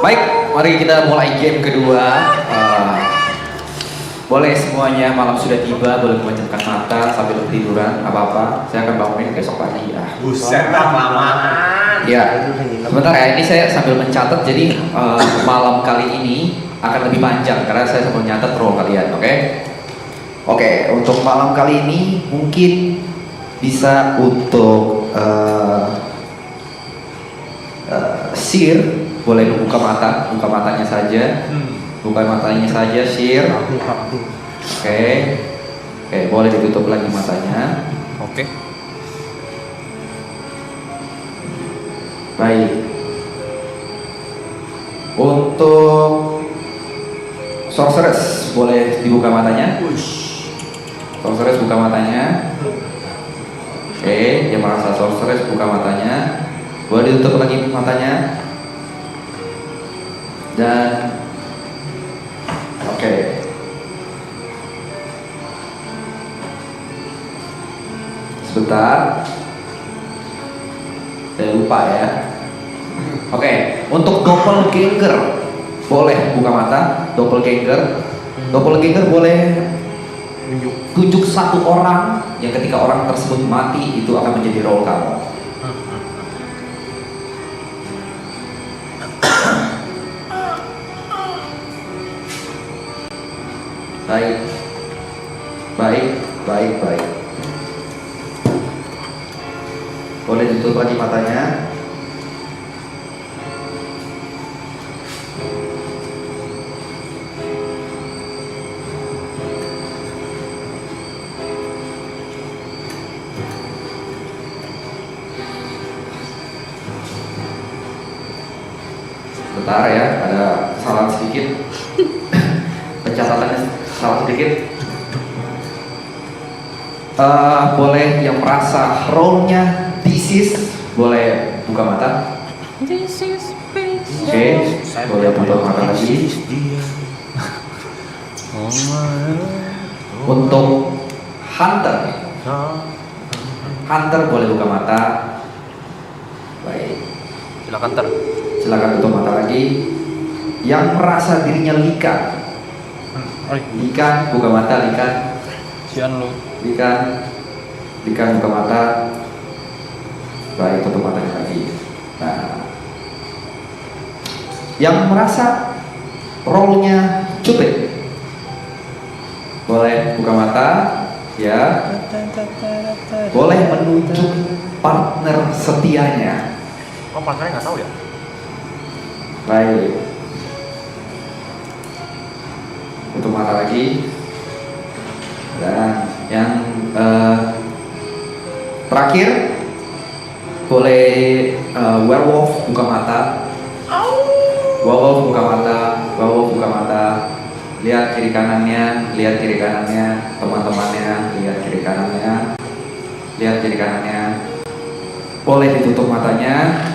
Baik, mari kita mulai game kedua. Boleh semuanya, malam sudah tiba, boleh memejamkan mata sambil tiduran, apa-apa. Saya akan bangunin besok pagi ya. Buset dah kelamaan. Ya, sebentar ya, ini saya sambil mencatat. Jadi malam kali ini akan lebih panjang karena saya sambil nyatat role kalian, oke? Oke, untuk malam kali ini mungkin bisa untuk Sir, boleh buka matanya saja. Buka matanya saja, Sir. Oke, boleh ditutup lagi matanya. Oke. Baik. Untuk Sorceress, boleh dibuka matanya. Sorceress buka matanya. Oke, dia merasa Sorceress buka matanya. Boleh ditutup lagi matanya. Dan oke. Sebentar. Saya lupa ya. Oke, untuk doppelganger boleh buka mata. Doppelganger boleh tunjuk satu orang yang ketika orang tersebut mati itu akan menjadi role kamu. Baik. Boleh ditutup lagi matanya. Bentar ya, ada kesalahan sedikit. Pencatatannya salah sedikit. Boleh yang merasa role-nya disease boleh buka mata. Oke, boleh tutup mata lagi. Untuk Hunter boleh buka mata. Baik. Silakan tutup mata lagi. Yang merasa dirinya Likan buka mata. Likan buka mata. Baik, tutup matanya lagi. Nah, yang merasa role-nya Cupid boleh buka mata ya. Boleh menunjuk partner setianya. Oh, partnernya nggak tahu ya? Baik. Tutup mata lagi. Dan yang terakhir boleh werewolf buka mata. Werewolf buka mata. Lihat kiri kanannya, teman-temannya, lihat kiri kanannya. Boleh ditutup matanya.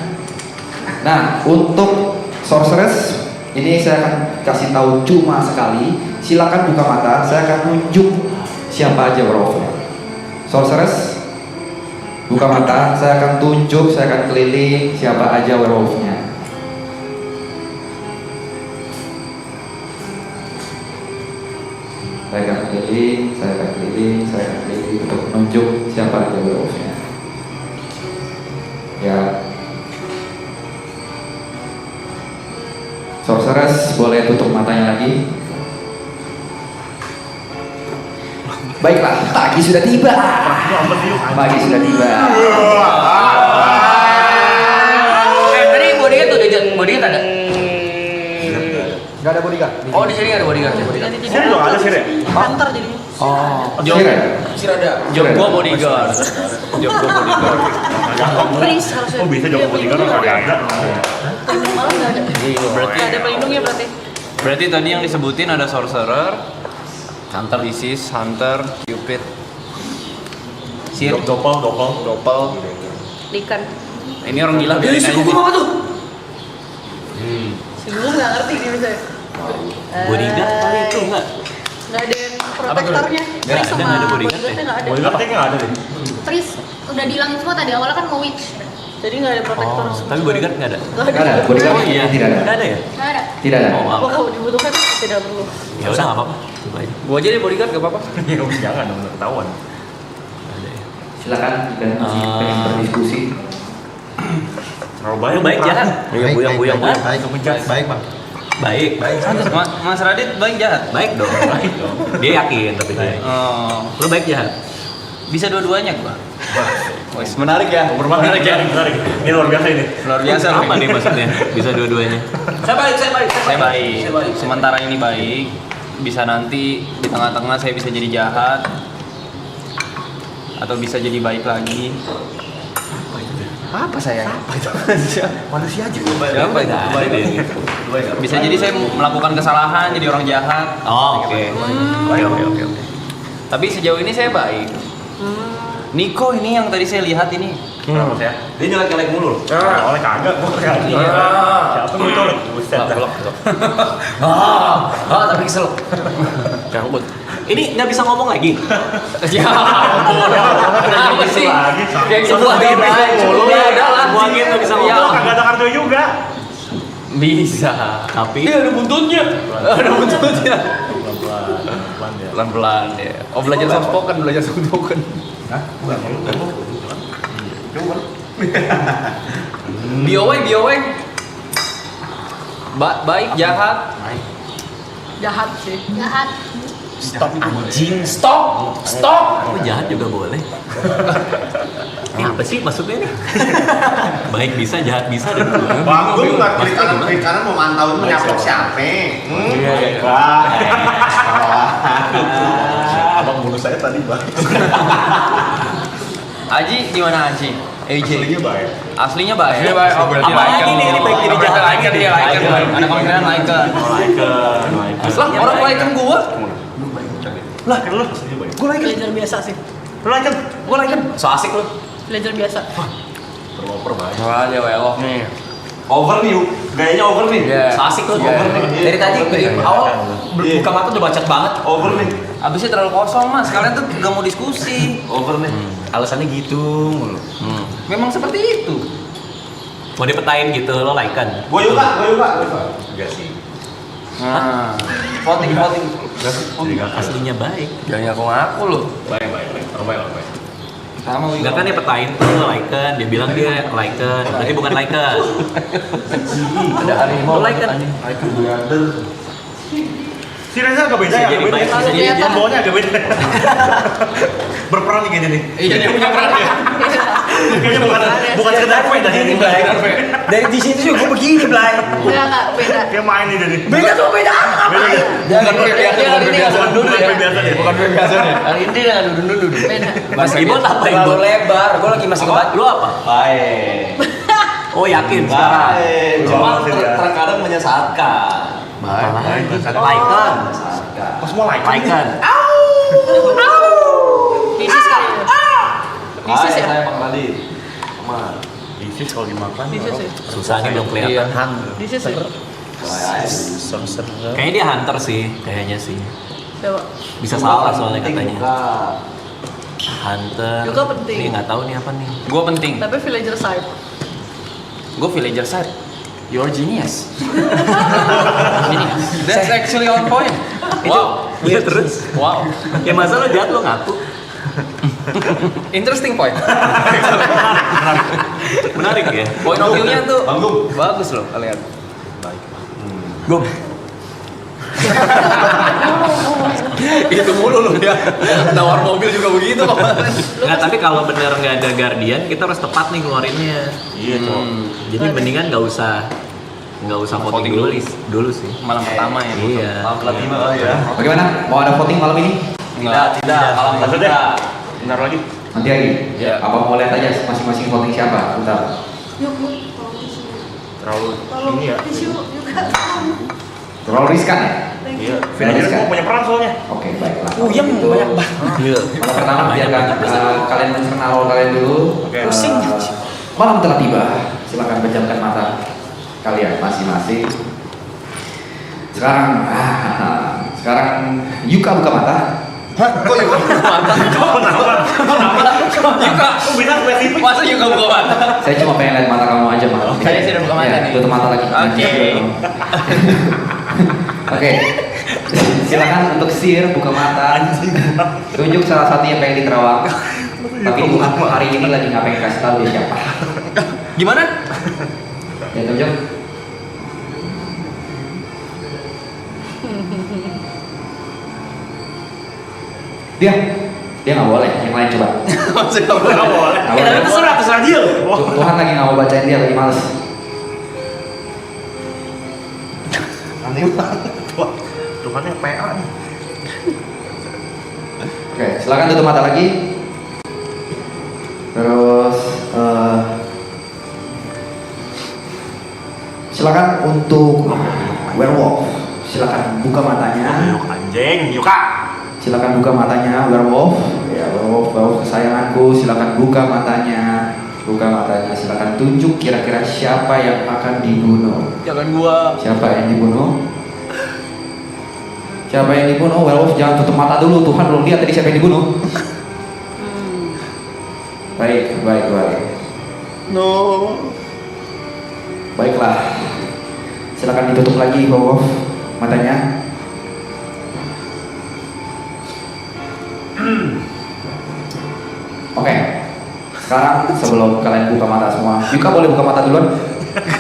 Nah, untuk Sorceress ini saya akan kasih tahu cuma sekali. Silakan buka mata. Saya akan nunjuk siapa aja werewolfnya. Sorceress buka mata. Saya akan tunjuk, saya akan keliling siapa aja werewolfnya. Saya akan keliling untuk menunjuk siapa aja werewolfnya. Ya. Sorceress boleh tutup matanya lagi. Baiklah, pagi sudah tiba. Tadi bodyguard tuh bodyguard ada? Nggak ada bodyguard. Oh, di sini ada bodyguard. Sir juga ada sir ya? Hunter jadi. Oh, Sir ada. Job gua bodyguard. Prince harusnya. Oh, bisa job bodyguard nggak ada. Malah nggak ada. Berarti Nggak ada pelindungnya berarti. tadi yang disebutin ada sorcerer, Hunter Isis, Hunter, Cupid, Sir, Doppel. Likan. Ini orang gila biarin aja. Apa tuh? Si Bulu nggak ngerti dia misalnya. Bodyguard kali itu enggak? Nggak ada yang protektornya. Nggak ada bodyguard bodyguardnya nggak ada. Bodyguard kayaknya nggak ada deh. Tris udah dihilangin semua tadi awalnya kan mau witch. Jadi nggak ada protektor. Tapi bodyguard nggak ada. Nggak Nggak ada, bodyguard Oh iya, tidak ada. Nggak ada ya? Nggak ada. Tidak ada. Oh, maaf. Apakah dibutuhkan? Tidak perlu. Ya udah nggak apa-apa. Coba aja. Gua aja deh bodyguard gak apa-apa. Ya jangan dong, udah ketahuan. Nggak ada ya. Silakan dan masih pengen berdiskusi. Terlalu banyak. Lu baik jahat. Baik, Buyang-buyang. baik, baik, baik, Bang. Baik. Mas Radit baik jahat. Baik dong. Dia yakin tapi dia. Oh, Lu baik jahat. bisa dua-duanya gua. Wes menarik ya. Menarik ya. Menarik. Ini luar biasa ini. Luar biasa. Apa nih maksudnya? Bisa dua-duanya. Saya baik. Saya baik. Sementara ini baik. Bisa nanti di tengah-tengah saya bisa jadi jahat. Atau bisa jadi baik lagi. Apa saya? Manusia aja. Siapa itu? Nggak ada deh. Bisa jadi saya melakukan kesalahan jadi orang jahat. Oh, oke. Oke. Tapi sejauh ini saya baik. Niko ini yang tadi saya lihat ini. Kenapa sih ya? Dia nyelek-nyelek mulu. Oleh kagak, gua kagak. Siapa yang betul? Buset dah. Tapi kesel. Cabut. Ini nggak bisa ngomong lagi. Ya ampun. Kenapa sih? Kayak semua game Semua game nggak bisa ngomong. Gua kagak ada kartu juga. Bisa. Tapi Ada buntutnya. Ada buntutnya. Pelan-pelan ya. Pelan-pelan ya. Oh belajar soft spoken. Hah? Bioweng. Baik, jahat. Jahat sih. Jahat. Stop. oh, jahat juga boleh. Ini apa sih maksudnya nih? Baik bisa, jahat bisa dan Bang, gue nggak klik kanan mau mantauin menyapok siapa? Iya. Abang bunuh saya tadi, Bang. Aji gimana Aji? Aslinya baik. Aslinya baik. Oh, berarti Apa lagi nih? Ini baik jadi jahat lagi nih. Ada kemungkinan Laiken. Lah orang Laiken gua. Lah, kan lu aslinya baik. Belajar biasa sih. Lu kan? Gua Laiken. So asik lu. Belajar biasa. Terloper baik. Wah, ya Allah nih. over nih, gayanya over nih. So asik lu. Over nih. Dari tadi dari awal buka mata udah bacot banget. Over nih. Abisnya terlalu kosong mas, kalian tuh gak mau diskusi. Over nih. Alasannya gitu mulu. Memang seperti itu. Mau dipetain gitu, lo like kan? Gue juga. Enggak sih. Nah, voting. Aslinya baik. Jangan ngaku lu. Baik. Orang baik. Sama Enggak kan dia petain tuh like kan, dia bilang dia like kan, berarti bukan like kan. Ada harimau. Lo like kan? Si Reza agak beda Bisa ya? jadi Agak baik, beda. bisa jadi jahat. Pembawanya agak beda. Berperan nih kayaknya nih. Iya dia punya peran ya. Kayaknya bukan sekedar main dari ini, Blay. Dari di situ juga gue begini Blay. Enggak, beda. Kayak main nih dari. Beda tuh beda. Beda ya? Jangan biasa Bukan dulu ya. biasa deh. Bukan biasa nih. Hari ini jangan duduk. Beda. Mas Ibon apa Terlalu Ibon? lebar. Gue lagi masih kebat. Lu apa? Baik. Oh yakin sekarang? Cuma terkadang menyesatkan. Baik. Like kan? Pas semua like. Like kan? Bisnis kali ya. Bisnis ya. Saya Bang Radit. Aman. Isis kalau dimakan. Bisnis ya. Susah nih belum kelihatan. Bisnis ya. Kayaknya dia hunter sih, kayaknya sih. Coba. Bisa salah soalnya katanya. Buka. Hunter. Juga penting. Nih nggak tahu nih apa nih. Gue penting. Tapi villager side. Gue villager side. You're genius. Genius. That's actually on point. Wow. Iya terus. Wow. Ya masa lo jahat lo ngaku. Interesting point. Menarik ya. Point of view-nya tuh Banggung. bagus loh kalian. Gum. Itu mulu loh ya. Nawar mobil juga begitu kok. Nggak, tapi kalau bener nggak ada guardian, kita harus tepat nih ngeluarinnya. Iya, cowok. Jadi mendingan nggak usah voting dulu sih. Malam pertama ya. Iya. Malam pelat 5 kali ya. Bagaimana? Mau ada voting malam ini? Enggak. Malam Lanjut deh. Bentar lagi. Nanti lagi. Ya. Apa mau lihat aja masing-masing voting siapa? Bentar. Terlalu ini ya. Terlalu riskan ya? Iya. Villager gua punya peran soalnya. Oke, baiklah. Iya Itu banyak banget. malam pertama biarkan kalian mencerna role kalian dulu. Oke. Malam telah tiba. Silakan pejamkan mata kalian masing-masing. Sekarang Yuka buka mata. Hah? Kok Yuka buka mata? Yuka, Kok bisa spesifik? masa Yuka buka mata? Saya cuma pengen lihat mata kamu aja malam. Saya sudah buka mata Ya, nih. tutup mata lagi. Oke. Oke. Silakan untuk Sir buka mata. Tunjuk salah satu yang pengen diterawang. Tapi Tuhan hari ini lagi nggak pengen kasih tahu dia siapa. Gimana? Ya tunjuk. Dia nggak boleh. Yang lain coba. Maksudnya apa? Nggak boleh. Nggak boleh. Terserah dia. Tuhan lagi nggak mau bacain dia lagi males. Aneh banget. Tuhannya PA nih. Oke, silakan tutup mata lagi. Terus silakan untuk werewolf. Silakan buka matanya. Yuk anjing, Yuka. Silakan buka matanya werewolf. Ya, werewolf kesayanganku. Silakan buka matanya. Buka matanya. Silakan tunjuk kira-kira siapa yang akan dibunuh. Jangan gua. Siapa yang dibunuh? Siapa yang dibunuh? Werewolf jangan tutup mata dulu. Tuhan belum lihat tadi siapa yang dibunuh. Baik. No. Baiklah. Silakan ditutup lagi werewolf matanya. Oke. Sekarang sebelum kalian buka mata semua, Yuka boleh buka mata duluan?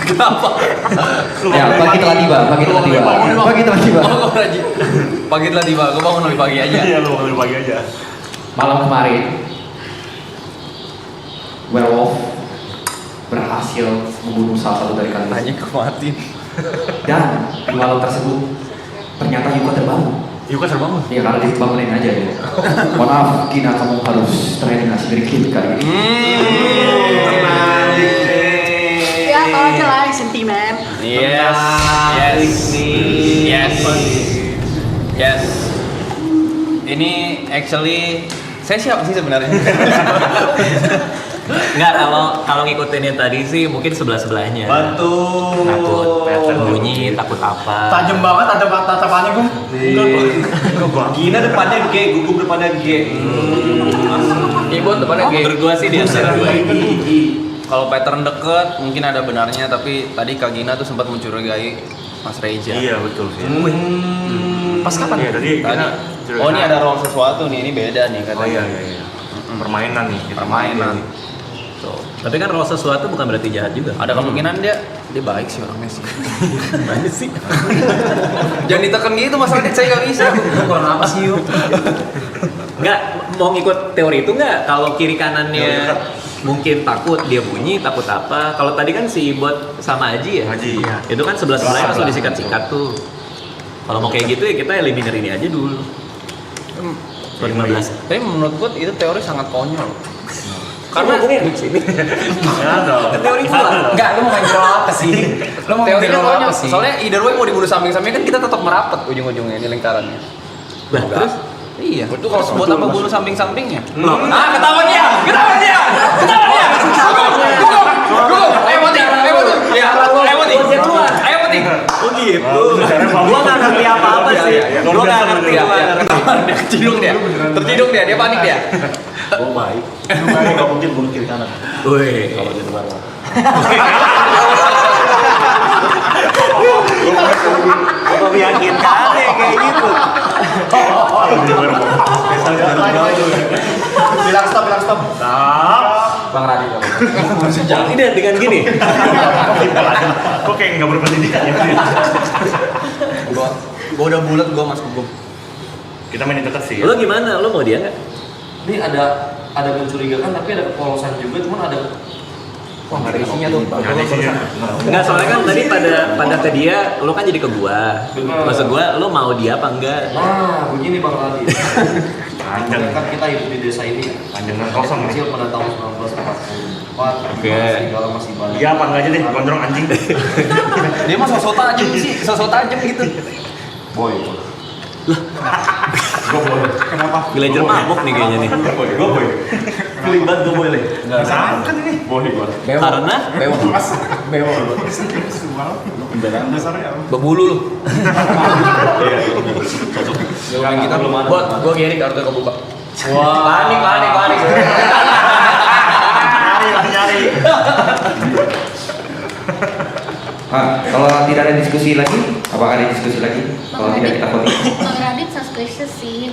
Kenapa? Ya, pagi telah tiba. Pagi telah tiba. Oh, Raji. Pagi telah tiba. Gua bangun lebih pagi aja. Iya, lu ambil pagi aja. Malam kemarin, werewolf berhasil membunuh salah satu dari kalian. Anjing mati. Dan di malam tersebut ternyata Yuka terbangun. Yuka terbangun. Ya karena dibangunin aja ya. Mohon maaf, Kina kamu harus tereliminasi dari klip kali ini. Ya, tau aja lah yang sentimen. Yes. Ini actually saya siapa sih sebenarnya? Enggak, kalau ngikutin yang tadi sih mungkin sebelah-sebelahnya. Bantu. Takut bunyi, takut apa. Tajam banget ada tatapannya, Gum. Gina depannya G, gugup depannya G. Ibu depannya G. Menurut gua sih di antara dua ini. Kalau pattern deket mungkin ada benarnya, tapi tadi Kak Gina tuh sempat mencurigai Mas Reja. Iya, betul sih. Pas kapan? Iya, tadi Tadi. kita Oh, ini ada role sesuatu nih, ini beda nih Oh katanya. iya. Permainan nih. Permainan. Tuh. Tapi kan rasa sesuatu bukan berarti jahat juga. Ada kemungkinan dia baik sih orangnya sih. Mana sih? Jangan ditekan gitu masalahnya saya nggak bisa. Kurang apa sih yuk? Enggak, mau ngikut teori itu enggak? Kalau kiri kanannya mungkin takut, dia bunyi, takut apa. Kalau tadi kan si Bot sama Haji ya? Haji, iya. Itu kan sebelah-sebelahnya langsung disikat-sikat tuh. Kalau mau kayak gitu ya kita eliminir ini aja dulu. 15. Tapi menurut gua itu teori sangat konyol. Karena di sini. Ya dong. teori gua enggak, lu mau main role apa sih? Lu mau teori main role konyol. apa sih? Soalnya either way mau dibunuh samping-samping kan kita tetap merapat ujung-ujungnya di lingkarannya. Lah, terus Iya, itu kalau buat apa bunuh samping-sampingnya? Ah, ketahuan dia! Gugup! Ayo mati! Ya, ayo mati! Ayo mati! oh gitu. Gua nggak ngerti apa-apa sih. Gua nggak ngerti Ya, gua ya, nggak ngerti. tercidung dia panik dia. Oh baik. Nggak mungkin bunuh kiri kanan. Wih. Kalau gitu baru. Kok meyakinkan ya kayak gitu. Bilang stop. Bang Radi. Jangan ini dengan gini. Kok kayak nggak berpendidikan ya? Gua udah bulat gua Mas Gugup. Kita mainin dekat sih. Lo gimana? Lo mau dia nggak? Ini ada mencurigakan tapi ada kepolosan juga, cuman ada Wah, nggak ada isinya tuh. Nggak ada isinya. Enggak, soalnya kan tadi pada ke dia, lo kan jadi ke gua. Maksud gua, lo mau dia apa enggak? nah begini Bang Radi. Panjang. Kan kita hidup di desa ini Panjang dan kosong nih. kecil pada tahun 1944 Oke. serigala masih banyak. Iya apa enggak aja deh, gondrong anjing. Dia mah sosok tajam sih, sosok tajam gitu. Boy. Villager mabuk nih kayaknya nih. Boy. Kelibat gak boleh. Nggak sama kan ini. Boleh gua. Karena Pembelaan dasarnya apa? Berbulu lu. Yang kita belum ada. Buat gua gini kartu kebuka. Wah, panik. Nyari. Kalau tidak ada diskusi lagi, apakah ada diskusi lagi? Kalau tidak kita voting. Bang Radit suspicious sih.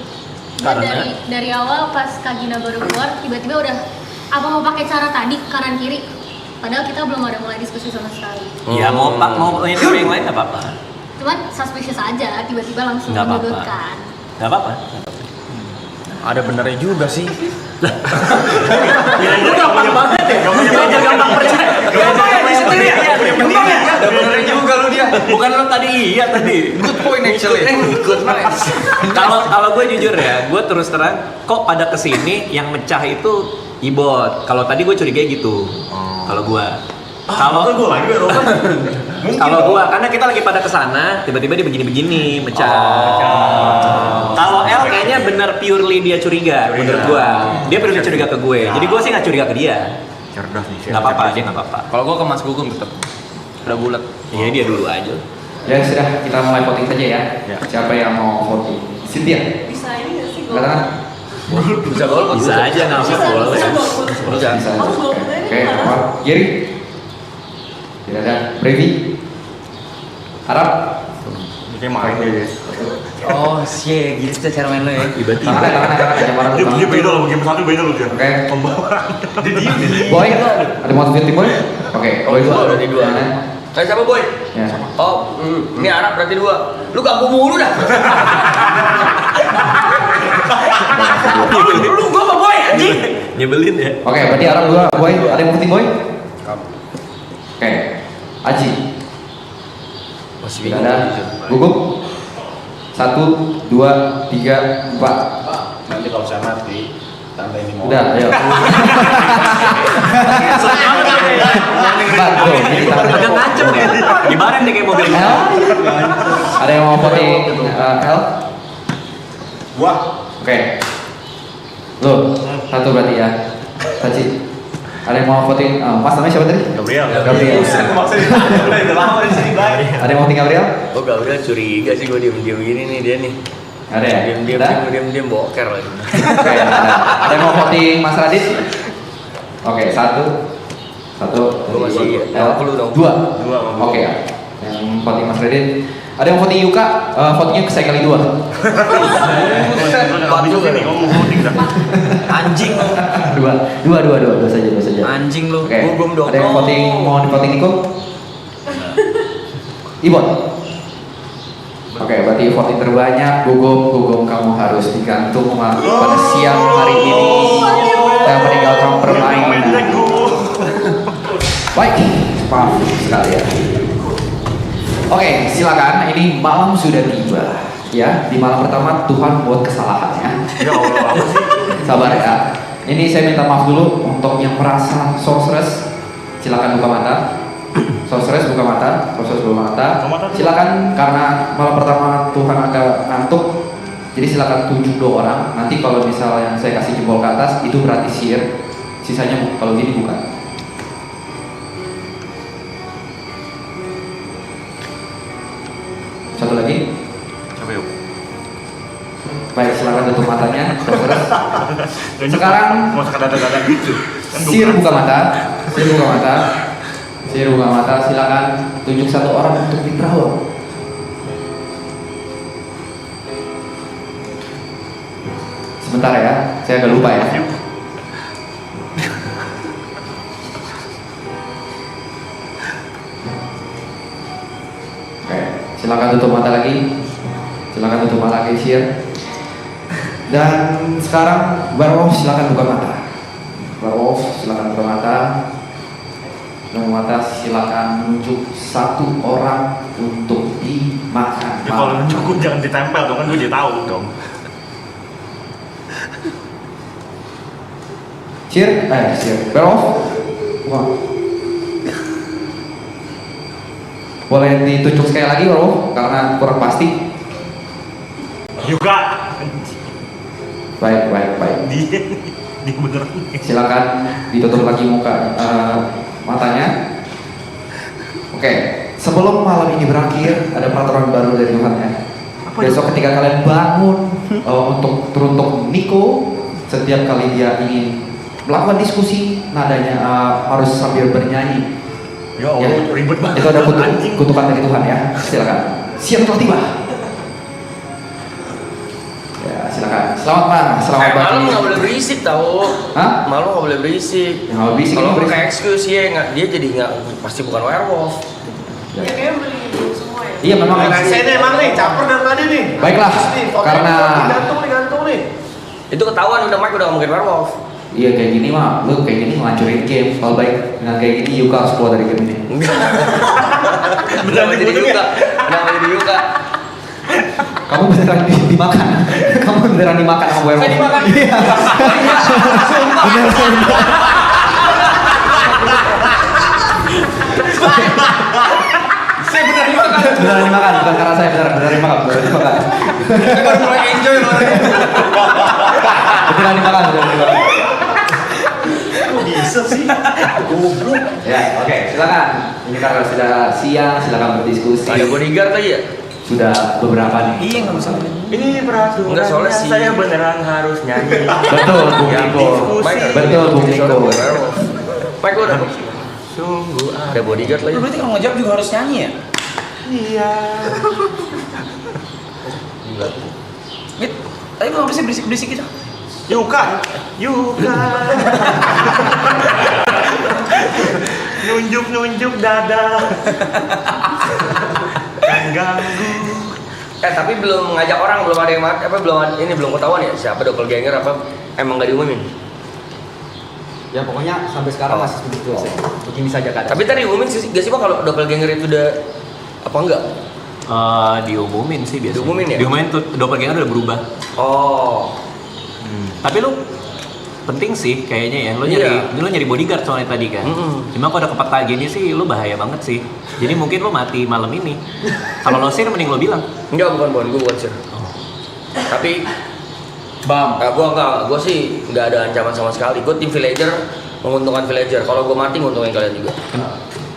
Dia Karena? dari awal pas Kak Gina baru keluar, tiba-tiba udah apa mau pakai cara tadi kanan kiri. Padahal kita belum ada mulai diskusi sama sekali. ya mau punya teori yang lain nggak apa-apa. Cuman suspicious aja, tiba-tiba langsung Nggak apa-apa. menyudutkan. Nggak apa-apa. Ada benernya juga sih. Itu gampang banget ya. Dia gampang percaya. Ada benernya juga lu dia. Bukan lo tadi iya tadi. Good point actually. Good nice. Kalau gue jujur ya, gue terus terang kok pada kesini yang mecah itu Ibot. Kalau tadi gue curiga gitu. Kalau gue. Gue lagi Roman. Kalau gue karena kita lagi pada kesana, tiba-tiba dia begini-begini mecah. Kalau L kayaknya bener purely dia curiga menurut gue. Dia purely curiga ke gue. Jadi gue sih nggak curiga ke dia. Cerdas nih. Nggak apa-apa aja nggak apa-apa. Kalau gua ke Mas Gugum tetap udah bulat. Iya dia dulu aja. Ya sudah, kita mulai voting saja ya. Ya. Siapa yang mau voting? Cynthia. Bisa ini nggak sih? Katakan. Bisa golput. Bisa aja nggak Bisa, apa boleh. bisa golput. Bisa. Harus golput aja Oke, gimana? Omar. Giri. Tidak ada. Brevi. Arab. Kayak main dia. Oh, sih, gitu cara main lo ya. Tiba-tiba. Tangan. Jam orang Dia beda loh, game satu beda loh dia. Oke. Pembawaan. Dia diem. Boy. Ada mau tim Boy? Oke. Boy dua. Berarti dua. Mana? Siapa boy? Ya. Oh, ini Arab berarti dua. Lu ganggu mulu dah. Lu gua apa boy anjing? Nyebelin ya. Oke, berarti Arab dua. Boy. Ada yang mau tim Boy? Oke. Aji. Masih Tidak bingung. ada. Gugup. 1, 2, 3, 4. Nanti kalau saya mati, tanda ini mau. Udah, ayo. Empat, tuh. Jadi tangan. Agak ngancem ya. Gimana nih kayak mobil L. Ada yang mau voting L? Gua. Oke. Lo, satu berarti ya. Saji. Ada yang mau voting Mas namanya siapa tadi? Gabriel. Gabriel. Udah lama di sini baik. Ada yang mau voting Gabriel? Oh, Gabriel curiga sih gua diem-diem gini nih dia nih. Ada ya? Ada? Diem boker lagi. Oke, ada yang mau voting Mas Radit? Oke, satu. Gua masih L. aku lu dong. Dua. Dua. Oke ya. Yang voting Mas Radit. Ada yang voting Yuka? Votingnya saya kali 2. Empat juga nih ngomong voting dah. Anjing lu. Dua saja. Anjing lu. Oke. Gugum dong. Ada yang voting mau di voting Niko? Ibon. Oke, berarti voting terbanyak Gugum kamu harus digantung pada siang hari ini dan meninggalkan permainan. Baik, maaf sekali ya. Oke, silakan. Ini malam sudah tiba. Ya, di malam pertama Tuhan buat kesalahannya. Ya Allah, apa sih? Sabar ya. Ini saya minta maaf dulu untuk yang merasa sorceress. Silakan buka mata. Sorceress buka mata. Sorceress buka mata. Silakan karena malam pertama Tuhan agak ngantuk. Jadi silakan tunjuk 2 orang. Nanti kalau misalnya saya kasih jempol ke atas itu berarti sihir. Sisanya kalau gini bukan. Satu lagi. Coba yuk. Baik, silakan tutup matanya. Sorceress. Sekarang mau sekadar-kadar gitu. sihir buka mata. Sihir buka mata. Silakan tunjuk 1 orang untuk diperawat. Sebentar ya, saya agak lupa ya. Oke, silakan tutup mata lagi. Silakan tutup mata lagi, sihir. Dan sekarang Werewolf silakan buka mata. Werewolf silakan buka mata. Buka mata, silakan menunjuk 1 orang untuk dimakan. Ya, kalau cukup jangan ditempel dong, kan gue jadi tahu dong. Sihir, Werewolf. Wah. Boleh ditunjuk sekali lagi, Werewolf, karena kurang pasti. Juga. Baik. Dia. Silakan ditutup lagi matanya. Oke, sebelum malam ini berakhir, ada peraturan baru dari Tuhan ya. Besok ketika kalian bangun untuk Nico, setiap kali dia ingin melakukan diskusi, nadanya harus sambil bernyanyi. Ya Allah, ribet banget. Itu ada kutukan dari Tuhan ya. Silakan. Siap telah tiba. Ya, silakan. Selamat malam. Selamat pagi. Malam nggak boleh berisik tau. Hah? Malam nggak boleh berisik. Ya, nggak berisik, Kalau ini berisik. pakai excuse ya dia jadi nggak pasti bukan werewolf. Ya kayaknya beli dulu semua ya. Iya memang. Saya ini emang nih, caper dari tadi nih. Baiklah, Nih, foto karena gantung nih. Itu ketahuan udah Mike udah ngomongin werewolf. iya kayak gini mah, lu kayak gini ngancurin game. Kalau baik dengan kayak gini, Yuka harus keluar dari game ini. Enggak. Kenapa jadi Yuka? Kenapa jadi Yuka? Kamu beneran dimakan. Kamu beneran dimakan sama werewolf. Saya dimakan. Iya. Beneran. Saya benar dimakan. Beneran dimakan, bukan karena saya beneran dimakan. Saya baru mulai enjoy loh. Beneran dimakan. Bisa sih. Ya, oke, silakan. Ini karena sudah siang, silakan berdiskusi. Ada bodyguard lagi ya? Sudah beberapa nih. Iya nggak usah. Ini peraturan. Enggak, soalnya si- Saya beneran harus nyanyi. Betul, Bung Yang Niko. diskusi. Betul, Bung Niko. Mike udah Sungguh ada bodyguard lagi. Berarti kalau ngejawab juga harus nyanyi ya? iya. Mit, tadi lu harusnya berisik-berisik gitu. Yuka. Nunjuk dada. Kan ganggu. Tapi belum ngajak orang, belum ada yang belum ketahuan ya siapa doppelganger apa emang nggak diumumin. Ya pokoknya sampai sekarang masih begitu aja. Begini saja kan. Tapi tadi diumumin sih gak sih Pak kalau doppelganger itu udah apa enggak? Diumumin sih biasanya. Diumumin ya? Diumumin tuh doppelganger udah berubah. Oh. Tapi lu penting sih kayaknya ya. Lu Iya. nyari bodyguard soalnya tadi kan. Cuma kalau udah ke peta gini sih lu bahaya banget sih. Jadi mungkin lu mati malam ini. Kalau lo sir mending lo bilang. Enggak, bukan, gue bukan sir. Tapi gua sih nggak ada ancaman sama sekali. Gue tim villager, menguntungkan villager. Kalau gue mati nguntungin kalian juga.